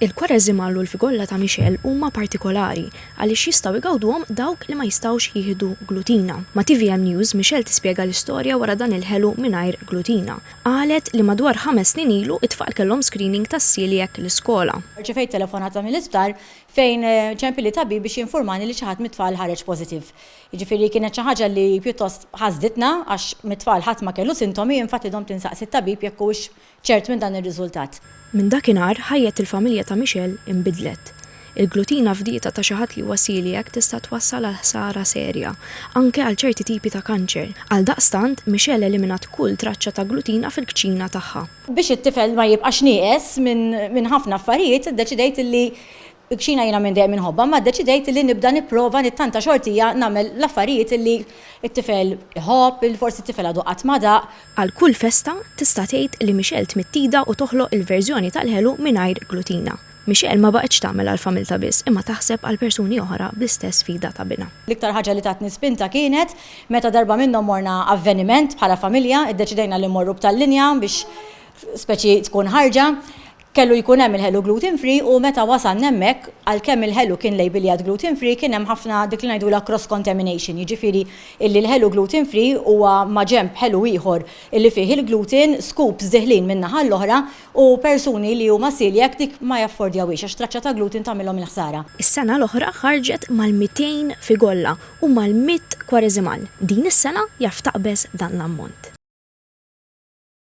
Il-Kwaresimal u l-Figolla ta' Michelle huma partikolari għaliex jistgħu jgawduhom dawk li ma jistgħux jieħdu glutina. Ma' TVM News Michelle tispjega l-istorja wara dan il-ħelu mingħajr glutina. Qalet li madwar 5 snin ilu it-tfal kellhom screening tas-celiac l-iskola. Rċevejt telefonata mill-isptar fejn ċempili tabib biex jinformani li xi ħadd mit-tfal ħareġ pożittiv. Jiġifieri kienet xi ħaġa li pjuttost ħasditna għax mit-tfal ħadd ma kellu sintomi infatti dom tinsaqsi t-tabib jekk huwiex ċert minn dan ir-riżultat. Minn dakinhar ħajjet il-familja ta' Michelle inbidlet. Il-glutina f'dieta ta' xi ħadd li huwa celiac tista' twassal għal ħsara serja, anke għal ċerti tipi ta' kanċer. Għal daqstant Michelle eliminat kull traċċa ta' glutina fil-kċina tagħha. Biex it-tifel ma jibqax nieqes minn ħafna affarijiet, iddeċidejt li kxina jina minn dejjem minħobba, ma ddeċidejt li nibda nipprova nittanta xortija nagħmel l-affarijiet li t-tifel iħobb, forsi t-tifel għadu qatt ma daq. Għal kull festa tista' tgħid li Michelle tmittida u toħloq il-verżjoni tal-ħelu mingħajr glutina. Michelle ma baqgħetx tagħmel għal familta biss, imma taħseb għal persuni oħra bl-istess fida ta' bina. L-iktar ħaġa li tatni spinta kienet meta darba minnhom morna avveniment bħala familja, iddeċidejna li mmorru b'tal-linja biex speċi tkun ħarġa. Kellu jkun hemm il-ħelu gluten free u meta wasalna hemmhekk għalkemm il-ħelu kien labelijat gluten free kien hemm ħafna dik li ngħidula cross contamination, jiġifieri illi l-ħelu gluten free huwa ma' ġenb ħelu ieħor illi fih il-gluten scoops diħlin min-naħa l-oħra u persuni li huma celiac dik ma jaffordjawiex għax traċċa ta' gluten tagħmilhom il-ħsara. Is-sena l-oħra ħarġet mal-200 Figolla u mal-100 Kwaresimal. Din is-sena jaf taqbeż dan l-ammont.